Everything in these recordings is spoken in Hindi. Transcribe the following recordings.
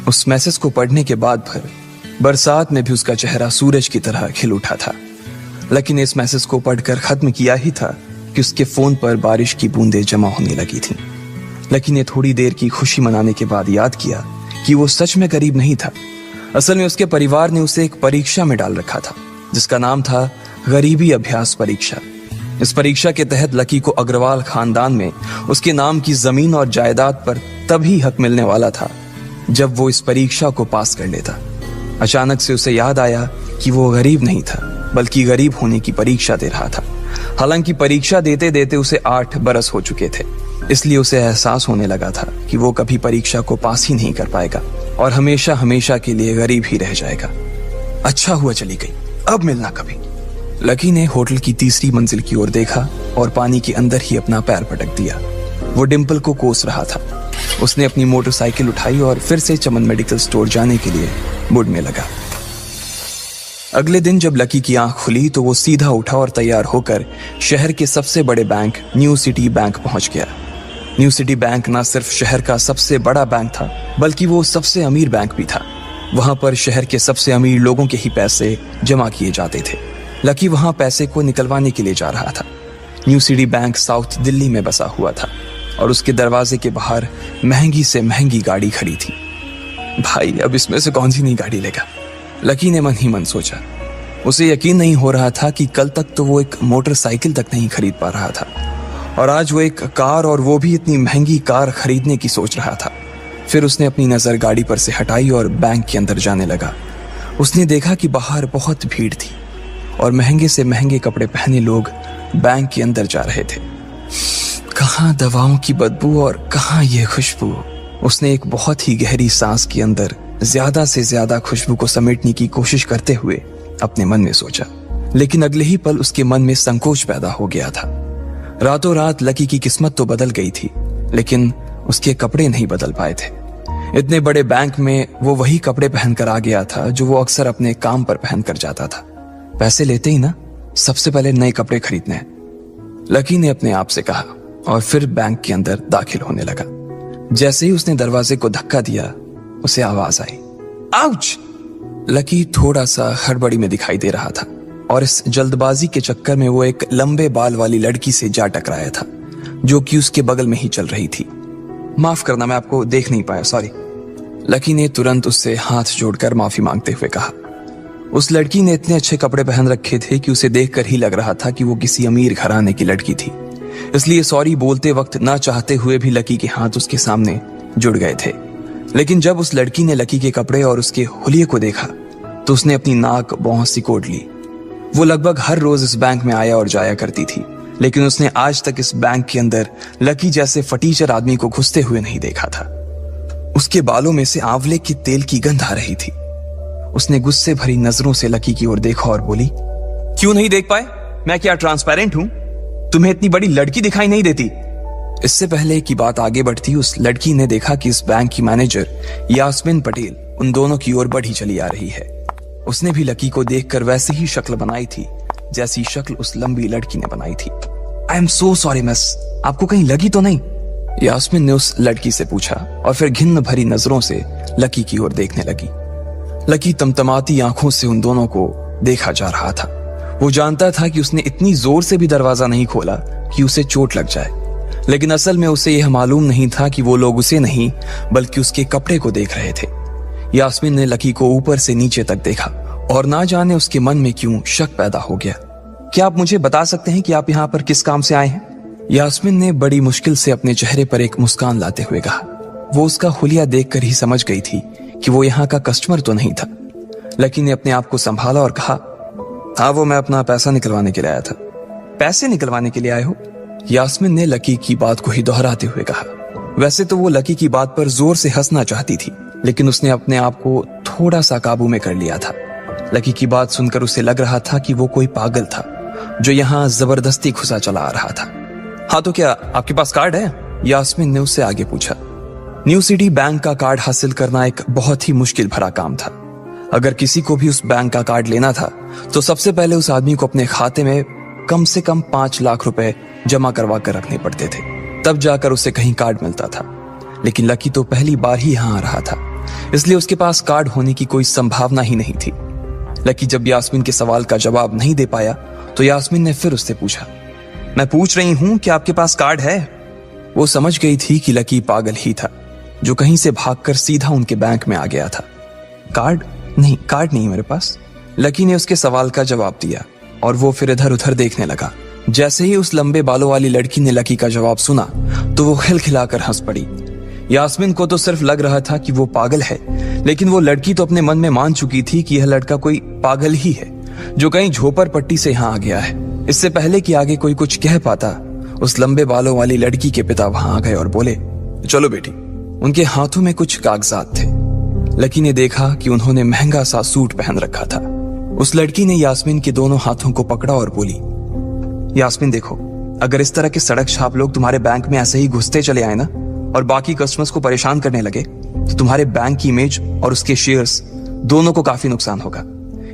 उस मैसेज को पढ़ने के बाद भर बरसात में भी उसका चेहरा सूरज की तरह खिल उठा था। लकी ने इस मैसेज को पढ़कर खत्म किया ही था कि उसके फोन पर बारिश की बूंदें जमा होने लगी थीं। लकी ने थोड़ी देर की खुशी मनाने के बाद याद किया कि वो सच में गरीब नहीं था। असल में उसके परिवार ने उसे एक परीक्षा में डाल रखा था जिसका नाम था गरीबी अभ्यास परीक्षा। इस परीक्षा के तहत लकी को अग्रवाल खानदान में उसके नाम की जमीन और जायदाद पर तभी हक मिलने वाला था जब वो इस परीक्षा को पास कर लेता। अचानक से उसे याद आया कि वो गरीब नहीं था बल्कि गरीब होने की परीक्षा दे रहा था। हालांकि परीक्षा देते देते उसे 8 बरस हो चुके थे, इसलिए उसे एहसास होने लगा था कि वो कभी परीक्षा को पास ही नहीं कर पाएगा और हमेशा हमेशा के लिए गरीब ही रह जाएगा। अच्छा हुआ चली गई, अब मिलना कभी। लकी ने होटल की तीसरी मंजिल की ओर देखा और पानी के अंदर ही अपना पैर पटक दिया। वो डिंपल को कोस रहा था। उसने अपनी मोटरसाइकिल उठाई और फिर से चमन मेडिकल स्टोर जाने के लिए मुड़ में लगा। अगले दिन जब लकी की आंख खुली तो वो सीधा उठा और तैयार होकर शहर के सबसे बड़े बैंक न्यू सिटी बैंक पहुंच गया। न्यू सिटी बैंक न सिर्फ शहर का सबसे बड़ा बैंक था बल्कि वो सबसे अमीर बैंक भी था। वहां पर शहर के सबसे अमीर लोगों के ही पैसे जमा किए जाते थे। लकी वहां पैसे को निकलवाने के लिए जा रहा था। New city bank south Delhi में बसा हुआ था और उसके दरवाजे के बाहर महंगी से महंगी गाड़ी खड़ी थी। भाई अब इसमें से कौन सी नई गाड़ी लेगा, लकी ने मन ही मन सोचा। उसे यकीन नहीं हो रहा था कि कल तक तो वो एक मोटरसाइकिल तक नहीं खरीद पा रहा था और आज वो एक कार, और वो भी इतनी महंगी कार खरीदने की सोच रहा था। फिर उसने अपनी नजर गाड़ी पर से हटाई और बैंक के अंदर जाने लगा। उसने देखा कि बाहर बहुत भीड़ थी और महंगे से महंगे कपड़े पहने लोग बैंक के अंदर जा रहे थे। कहाँ दवाओं की बदबू और कहाँ ये खुशबू। उसने एक बहुत ही गहरी सांस के अंदर ज्यादा से ज्यादा खुशबू को समेटने की कोशिश करते हुए अपने मन में सोचा, लेकिन अगले ही पल उसके मन में संकोच पैदा हो गया था। रातों रात लकी की किस्मत तो बदल गई थी, लेकिन उसके कपड़े नहीं बदल पाए थे। इतने बड़े बैंक में वो वही कपड़े पहनकर आ गया था जो वो अक्सर अपने काम पर पहनकर जाता था। पैसे लेते ही ना सबसे पहले नए कपड़े खरीदने हैं, लकी ने अपने आप से कहा और फिर बैंक के अंदर दाखिल होने लगा। जैसे ही उसने दरवाजे को धक्का दिया उसे आवाज आई, आउच! लकी थोड़ा सा हड़बड़ी में दिखाई दे रहा था और इस जल्दबाजी के चक्कर में वो एक लंबे बाल वाली लड़की से जा टकराया था जो कि उसके बगल में ही चल रही थी। माफ करना, मैं आपको देख नहीं पाया, सॉरी। लकी ने तुरंत उससे हाथ जोड़कर माफी मांगते हुए कहा। उस लड़की ने इतने अच्छे कपड़े पहन रखे थे कि उसे देखकर ही लग रहा था कि वो किसी अमीर घराने की लड़की थी, इसलिए सॉरी बोलते वक्त ना चाहते हुए भी लकी के हाथ उसके सामने जुड़ गए थे। लेकिन जब उस लड़की ने लकी के कपड़े और उसके हुलिये को देखा तो उसने अपनी नाक भौं सिकोड़ ली। वो लगभग हर रोज इस बैंक में आया और जाया करती थी, लेकिन उसने आज तक इस बैंक के अंदर लकी जैसे फटीचर आदमी को घुसते हुए नहीं देखा था। उसके बालों में से आंवले के तेल की गंध आ रही थी। उसने गुस्से भरी नजरों से लकी की ओर देखा और बोली, क्यों नहीं देख पाए? मैं क्या ट्रांसपेरेंट हूं? तुम्हें इतनी बड़ी लड़की दिखाई नहीं देती? इससे पहले कि बात आगे बढ़ती, उस लड़की ने देखा कि इस बैंक की मैनेजर यास्मीन पटेल उन दोनों की ओर बढ़ी चली आ रही है। उसने भी लकी को देखकर वैसी ही शक्ल बनाई थी जैसी शक्ल उस लंबी लड़की ने बनाई थी। I am so sorry miss, आपको कहीं लगी तो नहीं? यास्मीन ने उस लड़की से पूछा और फिर घिन्न भरी नजरों से लकी की ओर देखने लगी। लकी तमतमाती आंखों से उन दोनों को देखा जा रहा था। वो जानता था कि उसने इतनी जोर से भी दरवाजा नहीं खोला कि उसे चोट लग जाए, लेकिन असल में उसे यह मालूम नहीं था कि वो लोग उसे नहीं बल्कि उसके कपड़े को देख रहे थे। यास्मीन ने लकी को ऊपर से नीचे तक देखा और ना जाने उसके मन में क्यों शक पैदा हो गया। क्या आप मुझे बता सकते हैं कि आप यहाँ पर किस काम से आए हैं? यास्मीन ने बड़ी मुश्किल से अपने चेहरे पर एक मुस्कान लाते हुए कहा। वो उसका हुलिया देखकर ही समझ गई थी कि वो यहाँ का कस्टमर तो नहीं था। लकी ने अपने आप को संभाला और कहा, हाँ वो मैं अपना पैसा निकलवाने के लिए आया था। पैसे निकलवाने के लिए आए हो? यास्मीन ने लकी की बात को ही दोहराते हुए कहा। वैसे तो वो लकी की बात पर जोर से हंसना चाहती थी, लेकिन उसने अपने आप को थोड़ा सा काबू में कर लिया था। लकी की बात सुनकर उसे लग रहा था कि वो कोई पागल था जो यहाँ जबरदस्ती घुसा चला आ रहा था। हाँ तो क्या आपके पास कार्ड है? यास्मीन ने उससे आगे पूछा। न्यू सिटी बैंक का कार्ड हासिल करना एक बहुत ही मुश्किल भरा काम था। अगर किसी को भी उस बैंक का कार्ड लेना था तो सबसे पहले उस आदमी को अपने खाते में कम से कम 5 लाख रुपए जमा करवा कर रखने पड़ते थे, तब जाकर उसे कहीं कार्ड मिलता था। लेकिन लकी तो पहली बार ही यहाँ आ रहा था इसलिए उसके पास कार्ड होने की कोई संभावना ही नहीं थी। लकी जब यास्मीन के सवाल का जवाब नहीं दे पाया तो यास्मीन ने फिर उससे पूछा, मैं पूछ रही हूं कि आपके पास कार्ड है? वो समझ गई थी कि लकी पागल ही था जो कहीं से भागकर सीधा उनके बैंक में आ गया था। कार्ड नहीं मेरे पास। लकी ने उसके सवाल का जवाब दिया और वो फिर इधर उधर देखने लगा। जैसे ही उस लंबे बालों वाली लड़की ने लकी का जवाब सुना तो वो खिलखिलाकर हंस पड़ी। यास्मीन को तो सिर्फ लग रहा था कि वो पागल है, लेकिन वो लड़की तो अपने मन में मान चुकी थी कि यह लड़का कोई पागल ही है जो कहीं झोपड़ पट्टी से यहाँ आ गया है। इससे पहले कि आगे कोई कुछ कह पाता, उस लंबे बालों वाली लड़की के पिता वहां आ गए और बोले, चलो बेटी। उनके हाथों में कुछ कागजात थे। लकी ने देखा कि उन्होंने महंगा सा सूट पहन रखा था। उस लड़की ने यास्मीन के दोनों हाथों को पकड़ा और बोली, यास्मीन देखो, अगर इस तरह के सड़क छाप लोग तुम्हारे बैंक में ऐसे ही घुसते चले आए ना और बाकी कस्टमर्स को परेशान करने लगे तो तुम्हारे बैंक की इमेज और उसके शेयर्स दोनों को काफी नुकसान होगा।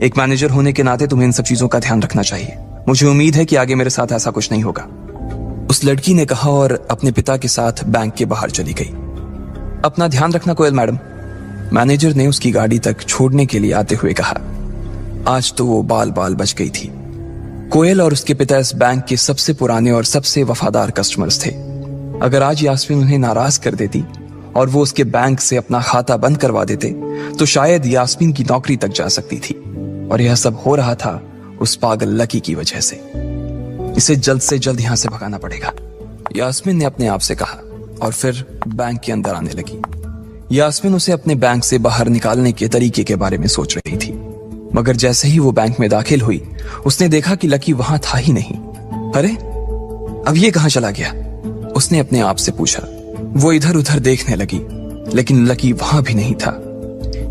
एक मैनेजर होने के नाते तुम्हें इन सब चीजों का ध्यान रखना चाहिए। मुझे उम्मीद है कि आगे मेरे साथ ऐसा कुछ नहीं होगा। उस लड़की ने कहा और अपने पिता के साथ बैंक के बाहर चली गई। अपना ध्यान रखना कोयल मैडम, मैनेजर ने उसकी गाड़ी तक छोड़ने के लिए आते हुए कहा। आज तो वो बाल बाल बच गई थी। कोयल और उसके पिता इस बैंक के सबसे पुराने और सबसे वफादार कस्टमर्स थे। अगर आज यास्मीन उन्हें नाराज कर देती और वो उसके बैंक से अपना खाता बंद करवा देते तो शायद यास्मीन की नौकरी तक जा सकती थी। और यह सब हो रहा था उस पागल लकी की वजह से। इसे जल्द से जल्द यहां से भगाना पड़ेगा, यास्मीन ने अपने आप से कहा और फिर बैंक के अंदर आने लगी। यास्मीन उसे अपने बैंक से बाहर निकालने के तरीके के बारे में सोच रही थी, मगर जैसे ही वो बैंक में दाखिल हुई उसने देखा कि लकी वहां था ही नहीं। अरे अब ये कहां चला गया? उसने अपने आप से पूछा। वो इधर उधर देखने लगी, लेकिन लकी वहां भी नहीं था।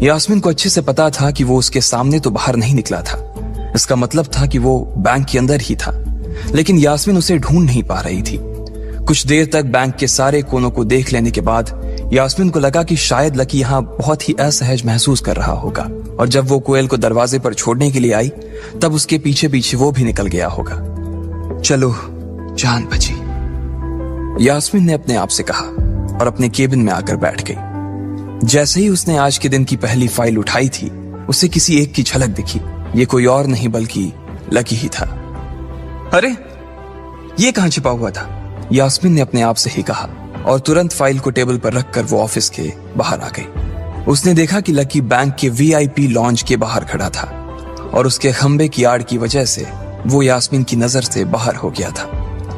यास्मीन को अच्छे से पता था कि वो उसके सामने तो बाहर नहीं निकला था। इसका मतलब था कि वो बैंक के अंदर ही था, लेकिन यास्मीन उसे ढूंढ नहीं पा रही थी। कुछ देर तक बैंक के सारे कोनों को देख लेने के बाद यास्मीन को लगा कि शायद लकी यहाँ बहुत ही असहज महसूस कर रहा होगा, और जब वो कोयल को दरवाजे पर छोड़ने के लिए आई तब उसके पीछे पीछे वो भी निकल गया होगा। चलो जान बची, यास्मीन ने अपने आप से कहा और अपने केबिन में आकर बैठ गई। जैसे ही उसने आज के दिन की पहली फाइल उठाई थी उसे किसी एक की झलक दिखी। ये कोई और नहीं बल्कि लकी ही था। अरे ये कहां छिपा हुआ था? यास्मीन ने अपने आप से ही कहा और तुरंत फाइल को टेबल पर रखकर वो ऑफिस के बाहर आ गई। उसने देखा कि लकी बैंक के वीआईपी लॉन्ज के बाहर खड़ा था और उसके खंबे की आड़ की वजह से वो यास्मीन की नजर से बाहर हो गया था।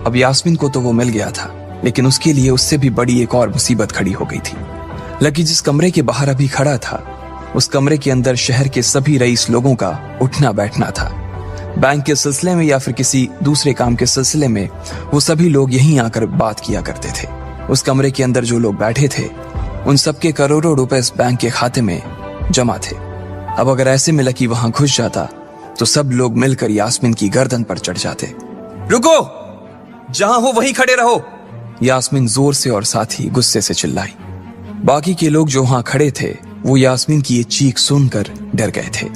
अब यास्मीन को तो वो मिल गया था, लेकिन उसके लिए उससे भी बड़ी एक और मुसीबत खड़ी हो गई थी। लकी जिस कमरे के बाहर अभी खड़ा था उस कमरे के अंदर शहर के सभी रईस लोगों का उठना बैठना था। बैंक के सिलसिले में या फिर किसी दूसरे काम के सिलसिले में वो सभी लोग यहीं आकर बात किया करते थे। उस कमरे के अंदर जो लोग बैठे थे उन सबके करोड़ों रुपए इस बैंक के खाते में जमा थे। अब अगर ऐसे में लकी वहां घुस जाता तो सब लोग मिलकर यास्मीन की गर्दन पर चढ़ जाते। रुको, जहां हो वहीं खड़े रहो, यास्मीन जोर से और साथ ही गुस्से से चिल्लाई। बाकी के लोग जो वहां खड़े थे वो यास्मीन की ये चीख सुनकर डर गए थे।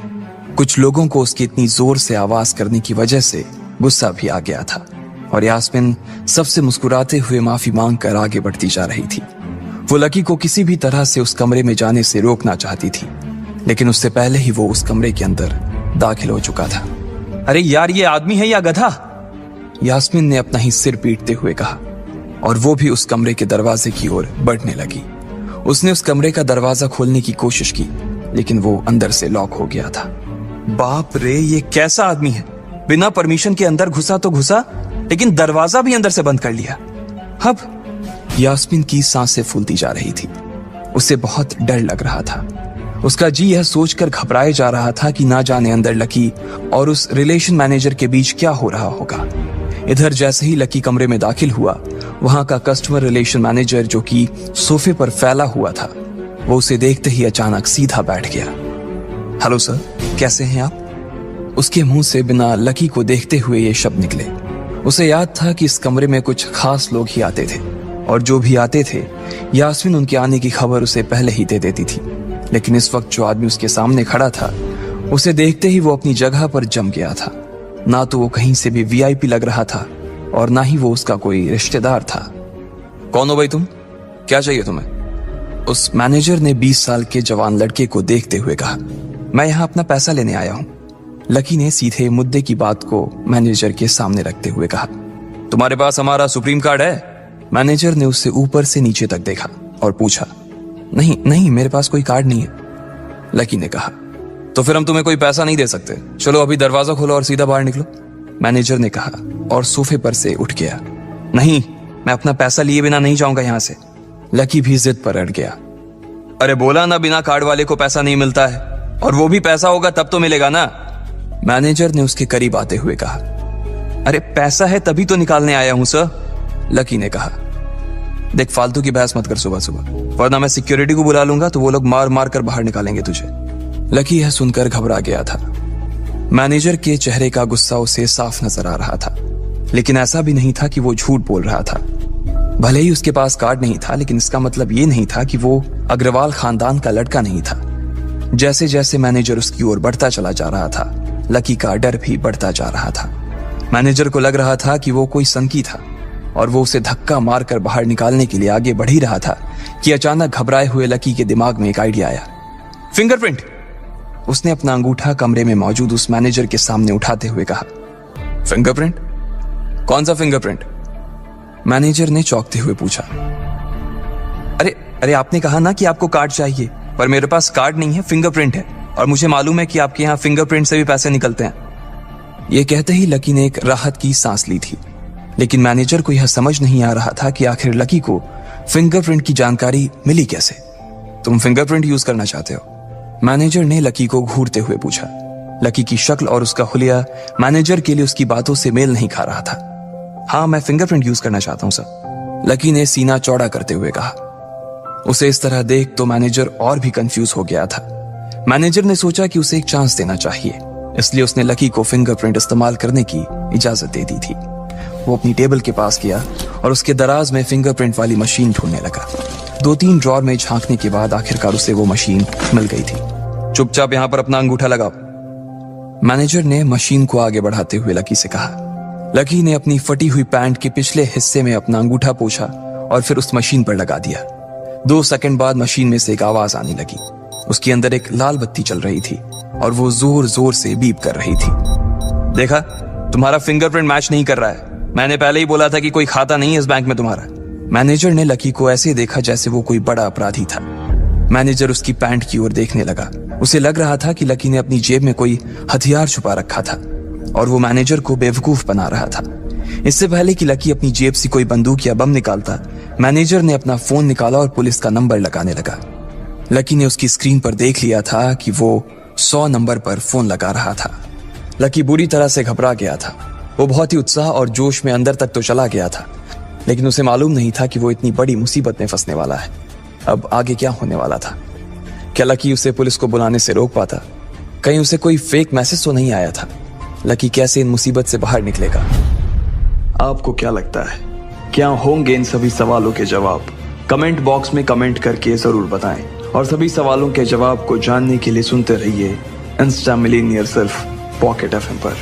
कुछ लोगों को उसकी इतनी जोर से आवाज करने की वजह से गुस्सा भी आ गया था और यास्मीन सबसे मुस्कुराते हुए माफी मांगकर आगे बढ़ती जा रही थी। वो लकी को किसी भी तरह से उस कमरे में जाने से रोकना चाहती थी, लेकिन उससे पहले ही वो उस कमरे के अंदर दाखिल हो चुका था। अरे यार, ये आदमी है या गधा? यास्मीन ने अपना ही सिर पीटते हुए कहा और वो भी उस कमरे के दरवाजे की ओर बढ़ने लगी। उसने उस कमरे का दरवाजा खोलने की कोशिश की, लेकिन वो अंदर से लॉक हो गया था। बाप रे, ये कैसा आदमी है? बिना परमिशन के अंदर घुसा तो घुसा, लेकिन दरवाजा भी अंदर से बंद कर लिया। अब यास्मीन की सांसें फूलती जा रही थी। उसे बहुत डर लग रहा था। उसका जी यह सोचकर घबराए जा रहा था कि ना जाने अंदर लकी और उस रिलेशन मैनेजर के बीच क्या हो रहा होगा। इधर जैसे ही लकी कमरे में दाखिल हुआ, वहां का कस्टमर रिलेशन मैनेजर जो कि सोफे पर फैला हुआ था, वो उसे देखते ही अचानक सीधा बैठ गया। हेलो सर, कैसे हैं आप? उसके मुंह से बिना लकी को देखते हुए ये शब्द निकले। उसे याद था कि इस कमरे में कुछ खास लोग ही आते थे और जो भी आते थे यास्मीन उनके आने की खबर उसे पहले ही दे देती थी। लेकिन इस वक्त जो आदमी उसके सामने खड़ा था उसे देखते ही वो अपनी जगह पर जम गया था। ना तो वो कहीं से भी वीआईपी लग रहा था और ना ही वो उसका कोई रिश्तेदार था। कौन हो भाई तुम? क्या चाहिए तुम्हें? उस मैनेजर ने 20 साल के जवान लड़के को देखते हुए कहा, मैं यहाँ अपना पैसा लेने आया हूँ। लकी ने सीधे मुद्दे की बात को मैनेजर के सामने रखते हुए कहा, तुम्हारे पास हमारा सुप्रीम कार्ड है? मैनेजर ने उससे ऊपर से नीचे तक देखा और पूछा, नहीं नहीं, मेरे पास कोई कार्ड नहीं है। लकी ने कहा, तो फिर हम तुम्हें कोई पैसा नहीं दे सकते। चलो अभी दरवाजा खोलो और सीधा बाहर निकलो। मैनेजर ने कहा और सोफे पर से उठ गया। नहीं, मैं अपना पैसा लिए बिना नहीं जाऊंगा यहां से। लकी भी जिद पर अड़ गया। अरे बोला ना, बिना कार्ड वाले को पैसा नहीं मिलता है, और वो भी पैसा होगा तब तो मिलेगा ना। मैनेजर ने उसके करीब आते हुए कहा, अरे पैसा है तभी तो निकालने आया हूं सर। लकी ने कहा, देख फालतू की बहस मत कर सुबह सुबह, वरना मैं सिक्योरिटी को बुला लूंगा तो वो लोग मार मार कर बाहर निकालेंगे तुझे। लकी यह सुनकर घबरा गया था। मैनेजर के चेहरे का गुस्सा उसे साफ नजर आ रहा था, लेकिन ऐसा भी नहीं था कि वो झूठ बोल रहा था। भले ही उसके पास कार्ड नहीं था, लेकिन इसका मतलब ये नहीं था कि वो अग्रवाल खानदान का लड़का नहीं था। जैसे जैसे मैनेजर उसकी ओर बढ़ता चला जा रहा था, लकी का डर भी बढ़ता जा रहा था। मैनेजर को लग रहा था कि वो कोई संकी था और वो उसे धक्का मारकर बाहर निकालने के लिए आगे बढ़ ही रहा था कि अचानक घबराए हुए लकी के दिमाग में एक आइडिया आया। फिंगरप्रिंट! उसने अपना अंगूठा कमरे में मौजूद उस मैनेजर के सामने उठाते हुए कहा। फिंगरप्रिंट? कौन सा फिंगरप्रिंट? मैनेजर ने चौंकते हुए पूछा। अरे अरे आपने कहा ना कि आपको कार्ड चाहिए, पर मेरे पास कार्ड नहीं है, फिंगरप्रिंट है, और मुझे मालूम है कि आपके यहाँ फिंगरप्रिंट से भी पैसे निकलते हैं। यह कहते ही लकी ने एक राहत की सांस ली थी, लेकिन मैनेजर को यह समझ नहीं आ रहा था कि आखिर लकी को फिंगरप्रिंट की जानकारी मिली कैसे। तुम फिंगरप्रिंट यूज करना चाहते हो? मैनेजर ने लकी को घूरते हुए पूछा। लकी की शक्ल और उसका हुलिया मैनेजर के लिए उसकी बातों से मेल नहीं खा रहा था। हाँ, मैं फिंगरप्रिंट यूज करना चाहता हूं सर, लकी ने सीना चौड़ा करते हुए कहा। उसे इस तरह देख तो मैनेजर और भी कंफ्यूज हो गया था। मैनेजर ने सोचा कि उसे एक चांस देना चाहिए, इसलिए उसने लकी को फिंगरप्रिंट इस्तेमाल करने की इजाजत दे दी थी। वो अपनी टेबल के पास गया और उसके दराज में फिंगरप्रिंट वाली मशीन ढूंढने लगा। 2-3 ड्रॉर में झांकने के बाद आखिरकार उसे वो मशीन मिल गई थी। चुपचाप यहां पर अपना अंगूठा लगाओ, मैनेजर ने मशीन को आगे बढ़ाते हुए लकी से कहा। लकी ने अपनी फटी हुई पैंट के पिछले हिस्से में अपना अंगूठा पोंछा और फिर उस मशीन पर लगा दिया। 2 सेकंड बाद मशीन में से एक आवाज आने लगी। उसके अंदर एक लाल बत्ती चल रही थी और वो जोर जोर से बीप कर रही थी। देखा, तुम्हारा फिंगरप्रिंट मैच नहीं कर रहा है। मैंने पहले ही बोला था कि कोई खाता नहीं है इस बैंक में तुम्हारा। मैनेजर ने लकी को ऐसे देखा जैसे वो कोई बड़ा अपराधी था। मैनेजर उसकी पैंट की ओर देखने लगा। उसे लग रहा था कि लकी ने अपनी जेब में कोई हथियार छुपा रखा था और वो मैनेजर को बेवकूफ बना रहा था। इससे पहले कि लकी अपनी जेब से कोई बंदूक या बम निकालता, मैनेजर ने अपना फोन निकाला और पुलिस का नंबर लगाने लगा। लकी ने उसकी स्क्रीन पर देख लिया था कि वो 100 नंबर पर फोन लगा रहा था। लकी बुरी तरह से घबरा गया था। वो बहुत ही उत्साह और जोश में अंदर तक तो चला गया था, लेकिन उसे मालूम नहीं था कि वो इतनी बड़ी मुसीबत में फंसने वाला है। अब आगे क्या होने वाला था? क्या लकी उसे पुलिस को बुलाने से रोक पाता? कहीं उसे कोई फेक मैसेज तो नहीं आया था? लकी कैसे इन मुसीबत से बाहर निकलेगा? आपको क्या लगता है, क्या होंगे इन सभी सवालों के जवाब? कमेंट बॉक्स में कमेंट करके जरूर बताएं, और सभी सवालों के जवाब को जानने के लिए सुनते रहिए इंस्टा मिलीनियर सिर्फ पॉकेट एफएम पर।